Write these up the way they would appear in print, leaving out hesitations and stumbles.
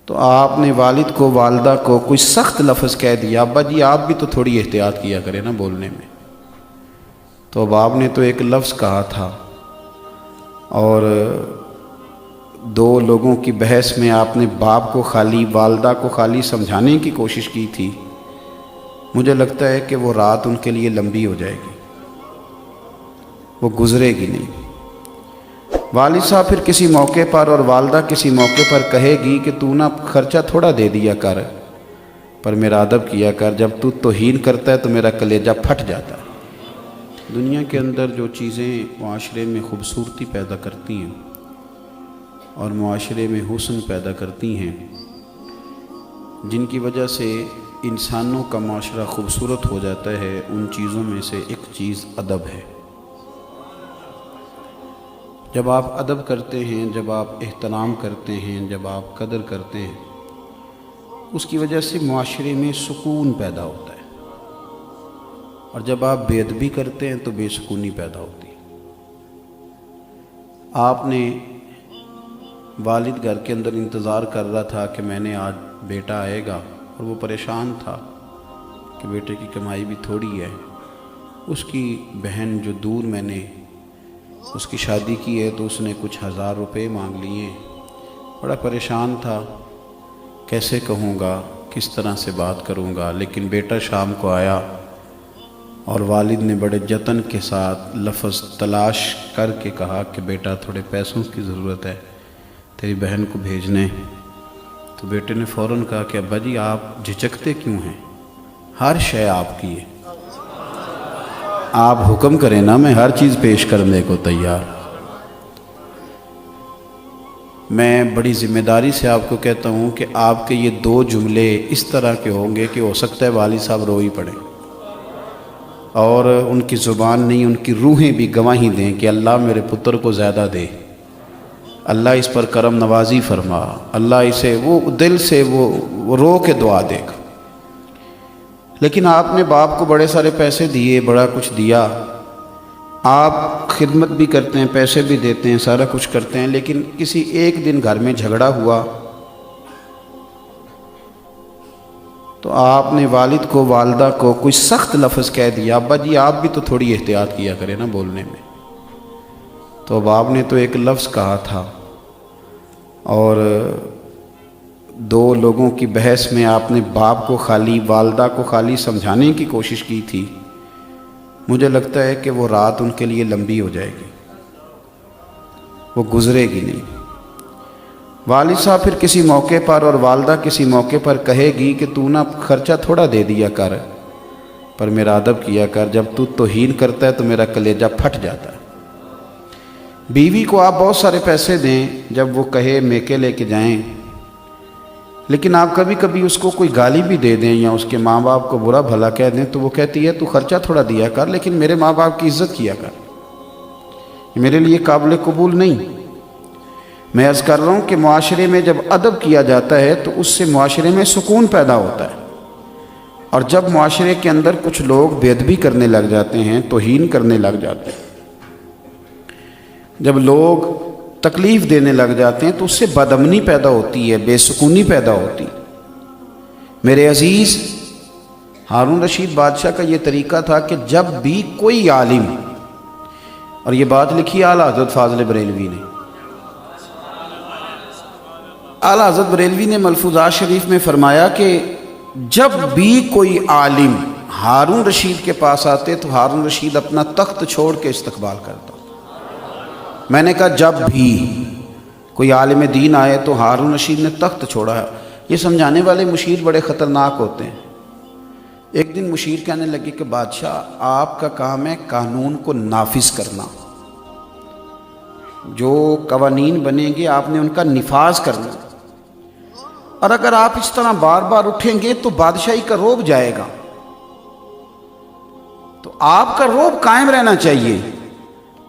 تو آپ نے والد کو والدہ کو کوئی سخت لفظ کہہ دیا، ابا جی آپ بھی تو تھوڑی احتیاط کیا کریں نا بولنے میں۔ تو اب آپ نے تو ایک لفظ کہا تھا اور دو لوگوں کی بحث میں آپ نے باپ کو خالی والدہ کو خالی سمجھانے کی کوشش کی تھی۔ مجھے لگتا ہے کہ وہ رات ان کے لیے لمبی ہو جائے گی، وہ گزرے گی نہیں۔ والد صاحب پھر کسی موقع پر اور والدہ کسی موقع پر کہے گی کہ تو نا خرچہ تھوڑا دے دیا کر، پر میرا ادب کیا کر، جب تو توہین کرتا ہے تو میرا کلیجہ پھٹ جاتا ہے۔ دنیا کے اندر جو چیزیں معاشرے میں خوبصورتی پیدا کرتی ہیں اور معاشرے میں حسن پیدا کرتی ہیں، جن کی وجہ سے انسانوں کا معاشرہ خوبصورت ہو جاتا ہے، ان چیزوں میں سے ایک چیز ادب ہے۔ جب آپ ادب کرتے ہیں، جب آپ احترام کرتے ہیں، جب آپ قدر کرتے ہیں، اس کی وجہ سے معاشرے میں سکون پیدا ہوتا ہے، اور جب آپ بے ادبی کرتے ہیں تو بے سکونی پیدا ہوتی ہے۔ آپ نے والد گھر کے اندر انتظار کر رہا تھا کہ میں نے آج بیٹا آئے گا، اور وہ پریشان تھا کہ بیٹے کی کمائی بھی تھوڑی ہے۔ اس کی بہن جو دور میں نے اس کی شادی کی ہے تو اس نے کچھ 1000 روپے مانگ لیے، بڑا پریشان تھا، کیسے کہوں گا، کس طرح سے بات کروں گا۔ لیکن بیٹا شام کو آیا اور والد نے بڑے جتن کے ساتھ لفظ تلاش کر کے کہا کہ بیٹا تھوڑے پیسوں کی ضرورت ہے تیری بہن کو بھیجنے۔ تو بیٹے نے فوراً کہا کہ ابا جی آپ جھجکتے کیوں ہیں، ہر شے آپ کی ہے، آپ حکم کریں نا، میں ہر چیز پیش کرنے کو تیار۔ میں بڑی ذمہ داری سے آپ کو کہتا ہوں کہ آپ کے یہ 2 جملے اس طرح کے ہوں گے کہ ہو سکتا ہے والد صاحب رو ہی پڑیں، اور ان کی زبان نہیں، ان کی روحیں بھی گواہی دیں کہ اللہ میرے پتر کو زیادہ دے، اللہ اس پر کرم نوازی فرما، اللہ اسے وہ دل سے وہ رو کے دعا دے گا۔ لیکن آپ نے باپ کو بڑے سارے پیسے دیے، بڑا کچھ دیا، آپ خدمت بھی کرتے ہیں، پیسے بھی دیتے ہیں، سارا کچھ کرتے ہیں، لیکن کسی ایک دن گھر میں جھگڑا ہوا تو آپ نے والد کو والدہ کو کوئی سخت لفظ کہہ دیا، ابا جی آپ بھی تو تھوڑی احتیاط کیا کریں نا بولنے میں۔ تو اب آپ نے تو ایک لفظ کہا تھا اور 2 لوگوں کی بحث میں آپ نے باپ کو خالی والدہ کو خالی سمجھانے کی کوشش کی تھی۔ مجھے لگتا ہے کہ وہ رات ان کے لیے لمبی ہو جائے گی، وہ گزرے گی نہیں۔ والد صاحب پھر کسی موقع پر اور والدہ کسی موقع پر کہے گی کہ تو نا خرچہ تھوڑا دے دیا کر، پر میرا ادب کیا کر، جب تو توہین کرتا ہے تو میرا کلیجہ پھٹ جاتا ہے۔ بیوی کو آپ بہت سارے پیسے دیں، جب وہ کہے میکے لے کے جائیں، لیکن آپ کبھی کبھی اس کو کوئی گالی بھی دے دیں یا اس کے ماں باپ کو برا بھلا کہہ دیں تو وہ کہتی ہے تو خرچہ تھوڑا دیا کر، لیکن میرے ماں باپ کی عزت کیا کر، میرے لیے قابل قبول نہیں۔ میں عرض کر رہا ہوں کہ معاشرے میں جب ادب کیا جاتا ہے تو اس سے معاشرے میں سکون پیدا ہوتا ہے، اور جب معاشرے کے اندر کچھ لوگ بے ادبی کرنے لگ جاتے ہیں، توہین کرنے لگ جاتے ہیں، جب لوگ تکلیف دینے لگ جاتے ہیں تو اس سے بدامنی پیدا ہوتی ہے، بے سکونی پیدا ہوتی ہے۔ میرے عزیز، ہارون رشید بادشاہ کا یہ طریقہ تھا کہ جب بھی کوئی عالم، اور یہ بات لکھی اعلیٰ حضرت فاضل بریلوی نے، اعلیٰ حضرت بریلوی نے ملفوظات شریف میں فرمایا کہ جب بھی کوئی عالم ہارون رشید کے پاس آتے تو ہارون رشید اپنا تخت چھوڑ کے استقبال کرتا۔ میں نے کہا جب بھی کوئی عالم دین آئے تو ہارون رشید نے تخت چھوڑا ہے۔ یہ سمجھانے والے مشیر بڑے خطرناک ہوتے ہیں۔ ایک دن مشیر کہنے لگے کہ بادشاہ آپ کا کام ہے قانون کو نافذ کرنا، جو قوانین بنیں گے آپ نے ان کا نفاذ کرنا، اور اگر آپ اس طرح بار بار اٹھیں گے تو بادشاہی کا رعب جائے گا، تو آپ کا رعب قائم رہنا چاہیے۔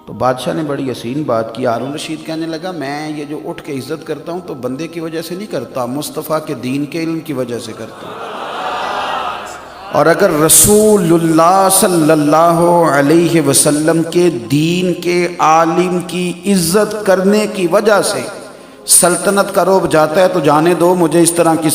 تو بادشاہ نے بڑی حسین بات کی۔ ہارون رشید کہنے لگا میں یہ جو اٹھ کے عزت کرتا ہوں تو بندے کی وجہ سے نہیں کرتا، مصطفیٰ کے دین کے علم کی وجہ سے کرتا ہوں، اور اگر رسول اللہ صلی اللہ علیہ وسلم کے دین کے عالم کی عزت کرنے کی وجہ سے سلطنت کا رعب جاتا ہے تو جانے دو، مجھے اس طرح کی